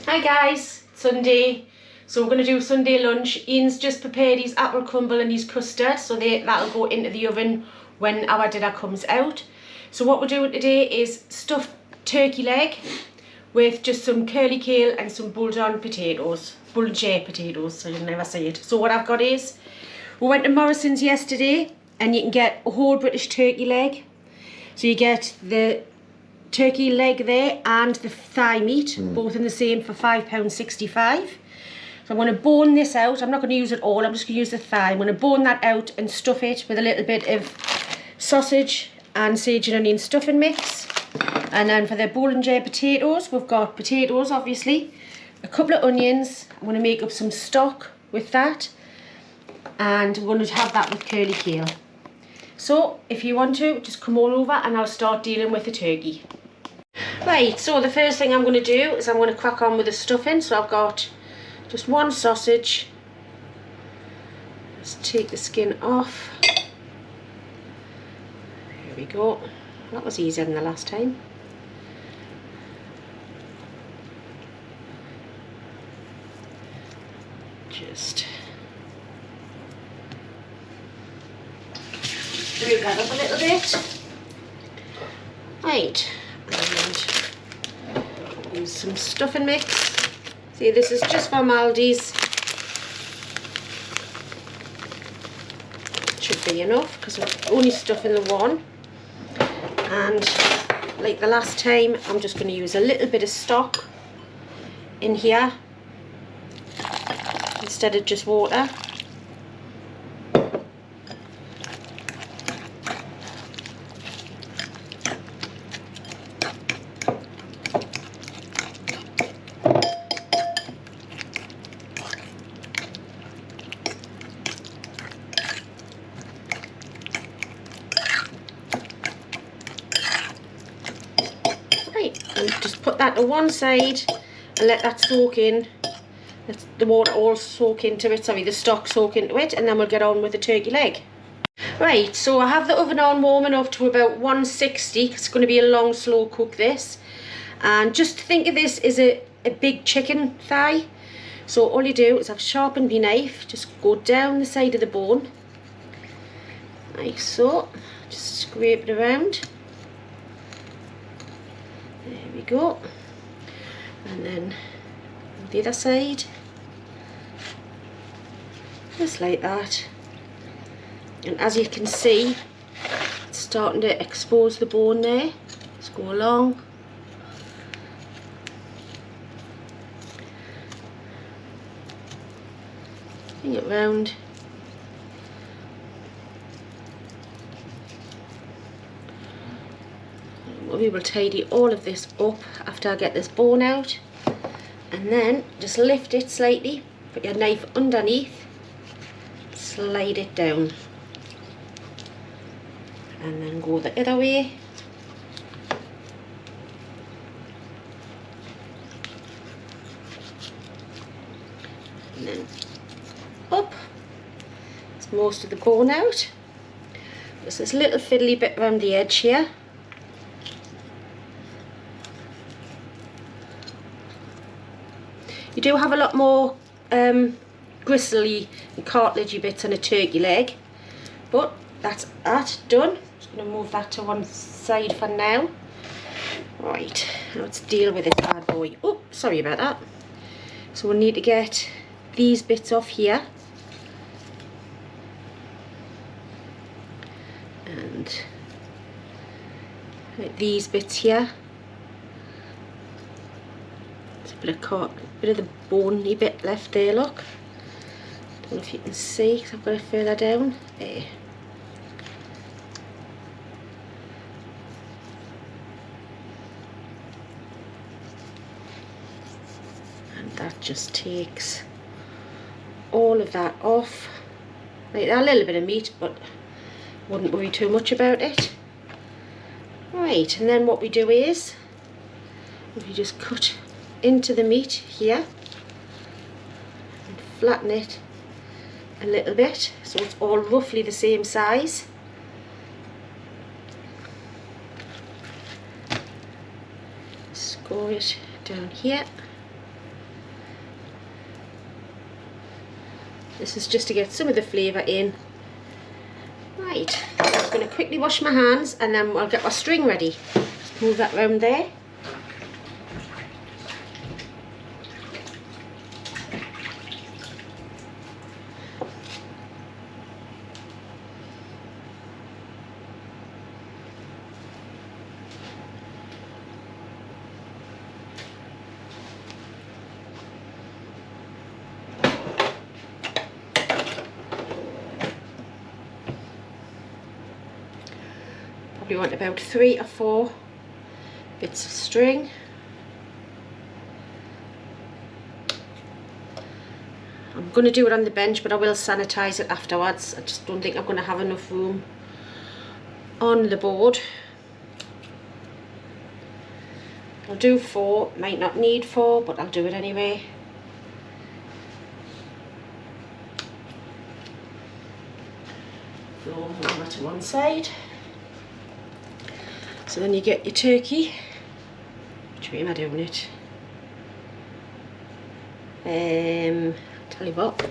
Hi guys, Sunday. So we're going to do Sunday lunch. Ian's just prepared his apple crumble and his custard, so that'll go into the oven when our dinner comes out. So what we're doing today is stuffed turkey leg with just some curly kale and some Boulangere potatoes, so you'll never see it. So what I've got is, we went to Morrison's yesterday and you can get a whole British turkey leg. So you get the turkey leg there and the thigh meat, both in the same for £5.65. So I'm going to bone this out. I'm not going to use it all, I'm just going to use the thigh. I'm going to bone that out and stuff it with a little bit of sausage and sage and onion stuffing mix. And then for the Boulangere potatoes, we've got potatoes obviously, a couple of onions. I'm going to make up some stock with that, and we're going to have that with curly kale. So if you want to, just come all over and I'll start dealing with the turkey. Right, so the first thing I'm going to do is I'm going to crack on with the stuffing. So I've got just one sausage. Let's take the skin off. There we go. That was easier than the last time. Just move that up a little bit. Right, and use some stuffing mix. See, this is just from Aldi's. Should be enough because we're only stuffing the one. And like the last time, I'm just going to use a little bit of stock in here instead of just water. And just put that to one side and let that soak in. Let the water all soak into it, the stock soak into it, and then we'll get on with the turkey leg. Right, so I have the oven on warming up to about 160, because it's going to be a long slow cook this. And just think of this as a big chicken thigh. So all you do is I've sharpened my knife, just go down the side of the bone, like so, just scrape it around. There we go. And then the other side, just like that. And as you can see, it's starting to expose the bone there. Let's go along. Bring it round. We will tidy all of this up after I get this bone out, and then just lift it slightly, put your knife underneath, slide it down, and then go the other way. And then up. It's most of the bone out. Just this little fiddly bit around the edge here. You do have a lot more gristly and cartilagey bits on a turkey leg, but that's that done. Just going to move that to one side for now. Right, now let's deal with this bad boy. Oh, sorry about that. So we'll need to get these bits off here, and like these bits here. Bit of the bony bit left there, look. Don't know if you can see because I've got it further down there. And that just takes all of that off. Like a little bit of meat, but wouldn't worry too much about it. Right, and then what we do is we just cut into the meat here and flatten it a little bit so it's all roughly the same size. Score it down here. This is just to get some of the flavour in. Right, I'm just going to quickly wash my hands and then I'll get my string ready. Just move that round there. We want about 3 or 4 bits of string. I'm going to do it on the bench, but I will sanitize it afterwards. I just don't think I'm going to have enough room on the board. I'll do 4, might not need 4, but I'll do it anyway. Throw over to one side. So then you get your turkey. Which way am I doing it? Tell you what.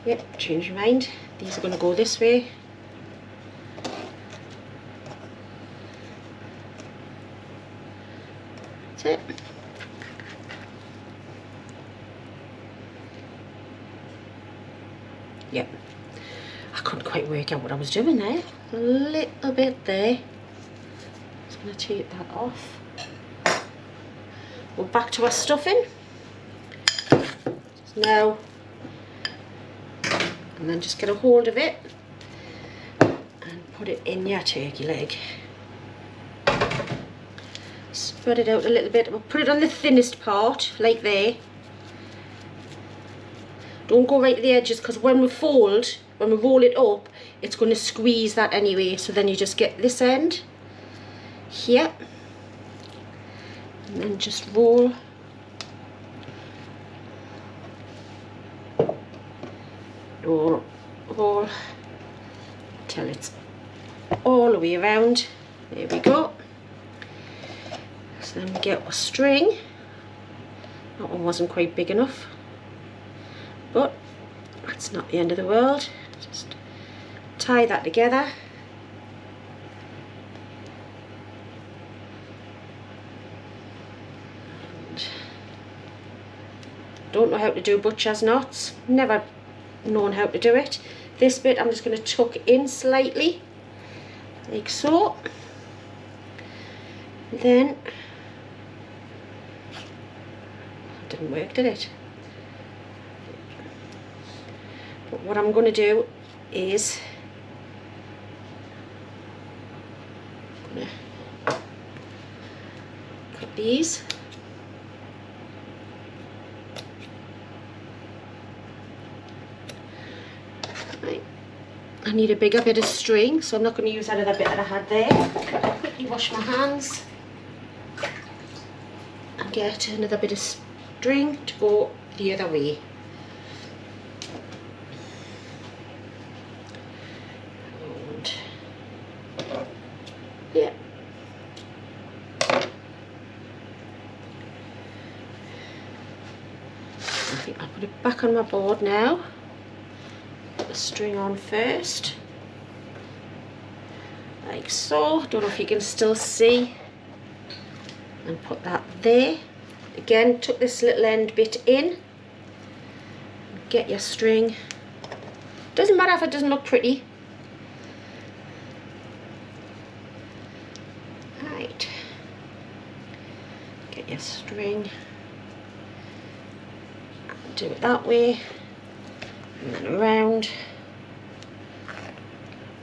Yep, change your mind. These are going to go this way. That's it. Yep. I couldn't quite work out what I was doing there. A little bit there. I'm going to take that off. We're back to our stuffing. Now, and then just get a hold of it and put it in your turkey leg. Spread it out a little bit. We'll put it on the thinnest part, like there. Don't go right to the edges, because when we roll it up, it's going to squeeze that anyway. So then you just get this end here, and then just roll till it's all the way around. There we go. So then we get our string. That one wasn't quite big enough, but that's not the end of the world. Just tie that together. Don't know how to do butcher's knots, never known how to do it. This bit I'm just going to tuck in slightly, like so. Then, it didn't work, did it? But what I'm going to do is, I'm going to cut these. I need a bigger bit of string, so I'm not going to use that other bit that I had there. I'll quickly wash my hands and get another bit of string to go the other way. And yeah. I think I'll put it back on my board now. The string on first, like so. Don't know if you can still see, and put that there. Again, tuck this little end bit in, get your string. Doesn't matter if it doesn't look pretty. Right, get your string, do it that way. And then around,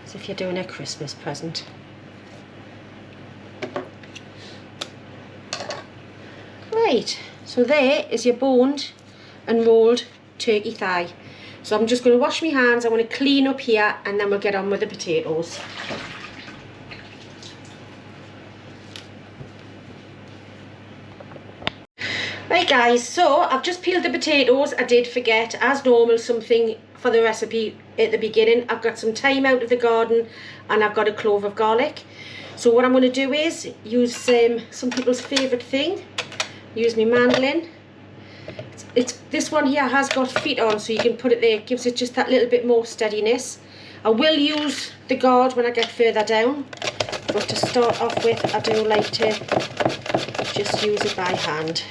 as if you're doing a Christmas present. Right, so there is your boned and rolled turkey thigh. So I'm just going to wash my hands, I want to clean up here, and then we'll get on with the potatoes. Right guys, so I've just peeled the potatoes. I did forget, as normal, something for the recipe at the beginning. I've got some thyme out of the garden and I've got a clove of garlic. So what I'm going to do is use some people's favourite thing, use my mandolin, This one here has got feet on, so you can put it there. It gives it just that little bit more steadiness. I will use the guard when I get further down, but to start off with, I do like to just use it by hand.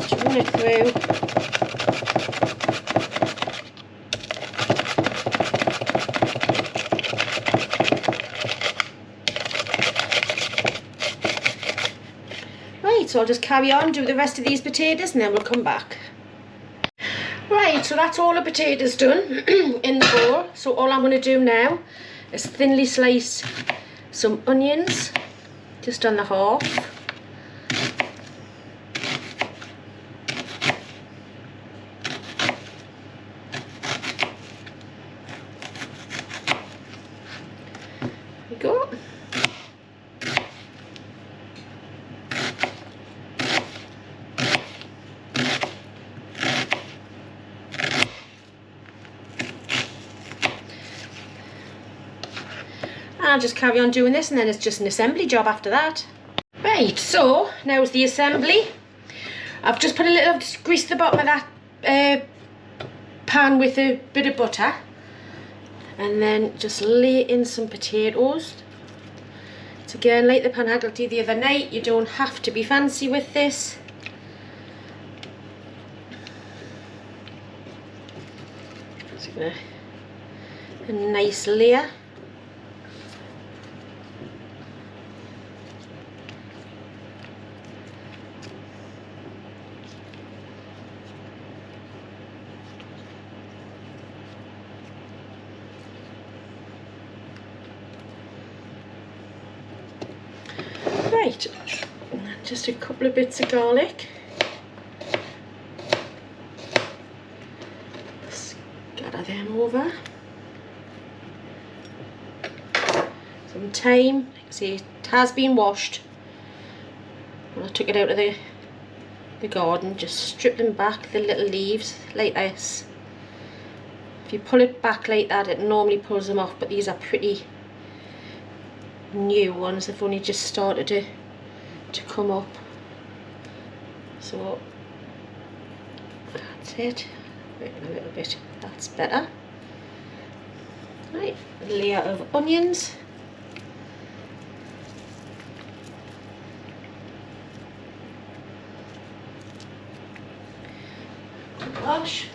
Just run it through. So I'll just carry on, do the rest of these potatoes, and then we'll come back. Right, so that's all the potatoes done in the bowl. So all I'm going to do now is thinly slice some onions, just on the half. There we go. I'll just carry on doing this, and then it's just an assembly job after that. Right, so now's the assembly. I've just put a little, greased the bottom of that pan with a bit of butter, and then just lay in some potatoes. It's again like the panhagel did the other night, you don't have to be fancy with this. Just a nice layer. Right, just a couple of bits of garlic. Scatter them over. Some thyme. See, it has been washed. When I took it out of the garden, just strip them back, the little leaves, like this. If you pull it back like that, it normally pulls them off, but these are pretty new ones. They've only just started to come up. So that's it. Wait a little bit. That's better. Right, a layer of onions. Wash.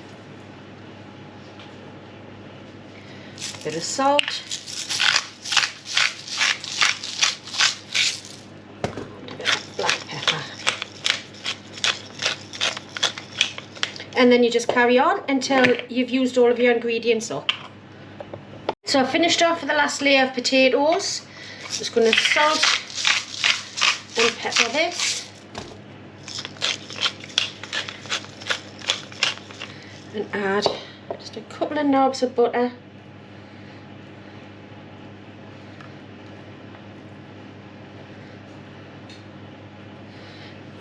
A bit of salt. And then you just carry on until you've used all of your ingredients up. So I've finished off with the last layer of potatoes. Just going to salt and pepper this. And add just a couple of knobs of butter.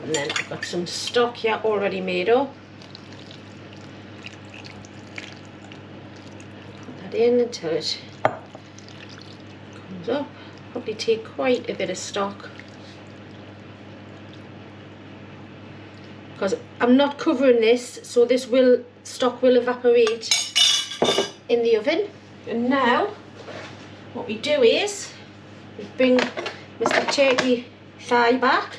And then I've got some stock here already made up. In until it comes up. Probably take quite a bit of stock, because I'm not covering this, so this stock will evaporate in the oven. And now what we do is we bring Mr. Turkey thigh back,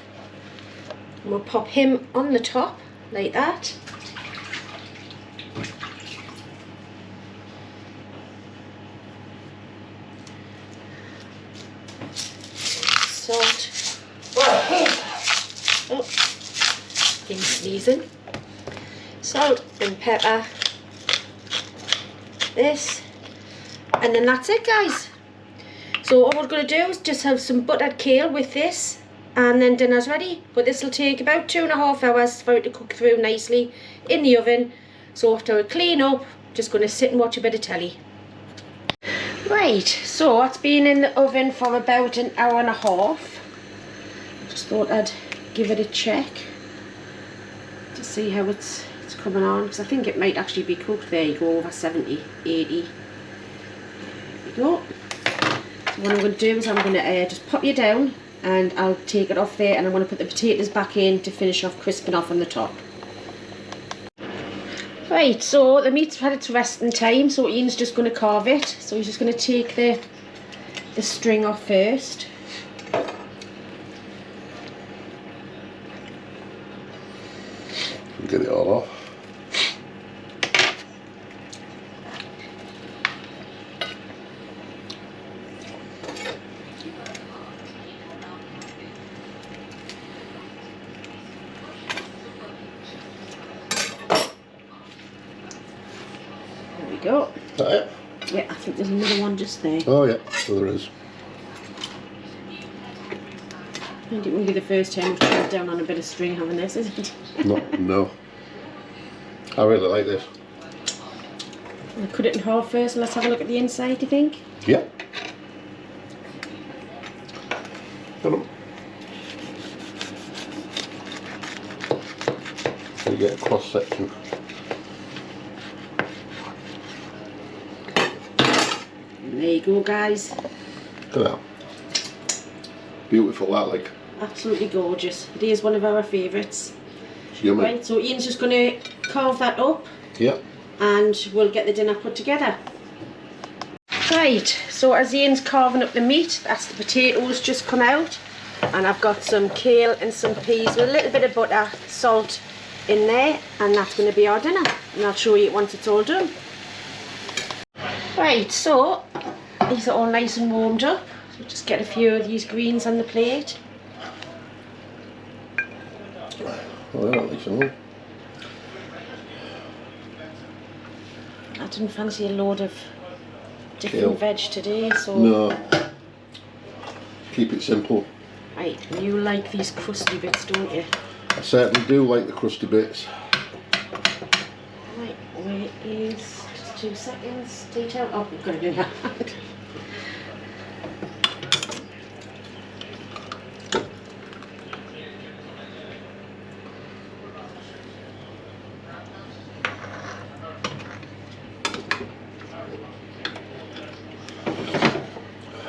and we'll pop him on the top like that. Salt. Oh, he's sneezing. Salt and pepper. This, and then that's it, guys. So all we're going to do is just have some buttered kale with this, and then dinner's ready. But this will take about 2.5 hours for it to cook through nicely in the oven. So after I clean up, just going to sit and watch a bit of telly. Right, so it's been in the oven for about 1.5 hours. Just thought I'd give it a check to see how it's coming on, because I think it might actually be cooked. There you go, over 70, 80. There you go. So what I'm going to do is I'm going to just pop you down, and I'll take it off there, and I'm going to put the potatoes back in to finish off crisping off on the top. Right, so the meat's had its resting time, so Ian's just going to carve it. So he's just going to take the string off first. Get it all off. There we go. Is that it? Yeah, I think there's another one just there. Oh yeah, so there is. And it won't be the first time we've tried down on a bit of string having this, is it? No. I really like this. I'll cut it in half first and let's have a look at the inside, do you think? Yeah. Got 'em. So you get a cross section. And there you go, guys. Look at that. Beautiful, that, like. Absolutely gorgeous. It is one of our favourites. It's yummy. Right, so Ian's just going to carve that up. Yeah. And we'll get the dinner put together. Right, so as Ian's carving up the meat, that's the potatoes just come out. And I've got some kale and some peas with a little bit of butter, salt in there. And that's going to be our dinner. And I'll show you once it's all done. Right, so these are all nice and warmed up. So just get a few of these greens on the plate. Oh, they're not nice and all. I didn't fancy a load of different Kale. veg today, so... No. Keep it simple. Right, you like these crusty bits, don't you? I certainly do like the crusty bits. Right, where is... just 2 seconds. Detail. Oh, we've got it in your hand.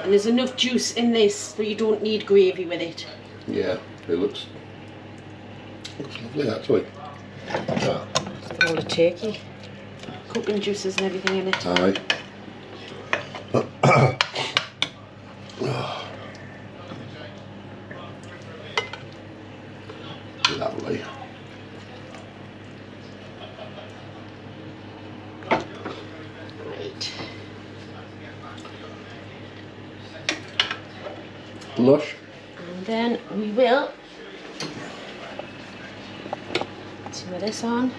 And there's enough juice in this so you don't need gravy with it. Yeah, it looks lovely actually. Yeah. Got all the turkey, cooking juices and everything in it. Aye. Lovely. Right. Lush. And then we will put some of this on.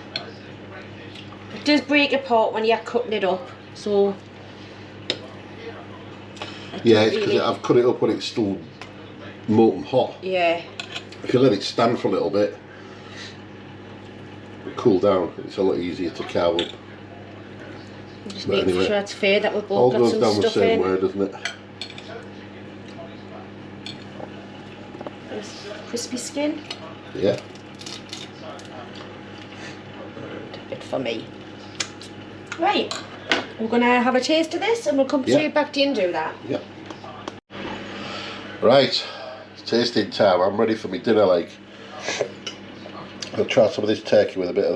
It does break apart when you're cutting it up, so Yeah, it's because I've cut it up when it's still molten hot. yeah. If you let it stand for a little bit, cool down, it's a lot easier to carve up. Just But make anyway, sure it's fair that we've all both got goes some down the stuff same in. way, doesn't it? There's crispy skin. Yeah. And a bit for me. Right, we're going to have a taste of this and we'll come straight back to you and do that. Yeah. Right, it's tasting time. I'm ready for my dinner. Like, I'll try some of this turkey with a bit of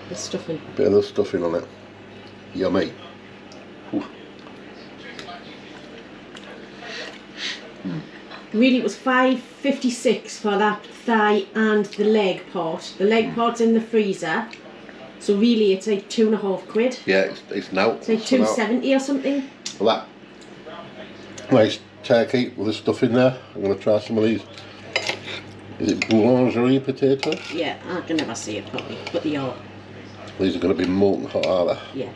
The stuffing. the stuffing on it. Yummy. Ooh. Really, it was $5.56 for that thigh and the leg part. The leg part's in the freezer, so really it's like £2.50. Yeah, it's now. It's like $2.70 or something. Well, that nice turkey with the stuff in there. I'm going to try some of these. Is it Boulangere potatoes? Yeah, I can never see it properly, but they are. These are going to be molten hot, are they? Yeah.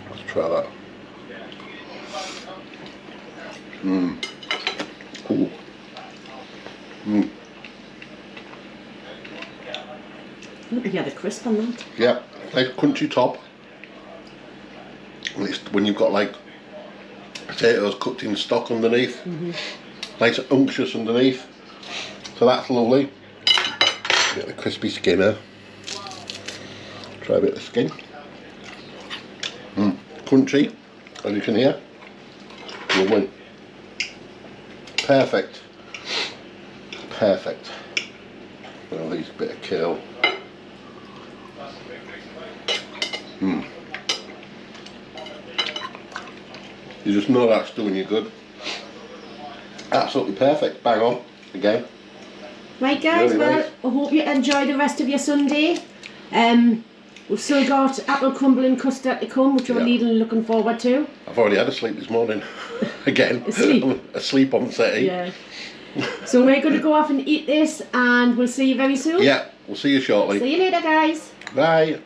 Let's try that. Mmm. Ooh. Mmm. Look at the crisp on that. Yeah, nice crunchy top. And it's when you've got like potatoes cooked in stock underneath. Nice and unctuous underneath. So that's lovely. Get the crispy skin there. Try a bit of skin. Crunchy, as you can hear. Lovely. Perfect. Perfect. Well, these bit of kale. You just know that's doing you good. Absolutely perfect. Bang on. Again. Right guys, Really well, nice. I hope you enjoy the rest of your Sunday. We've still got apple crumble and custard to come, which we're Yeah. really looking forward to. I've already had a sleep this morning. Again. Asleep? Asleep on the settee. Yeah. So we're going to go off and eat this, and we'll see you very soon. Yeah, we'll see you shortly. See you later, guys. Bye.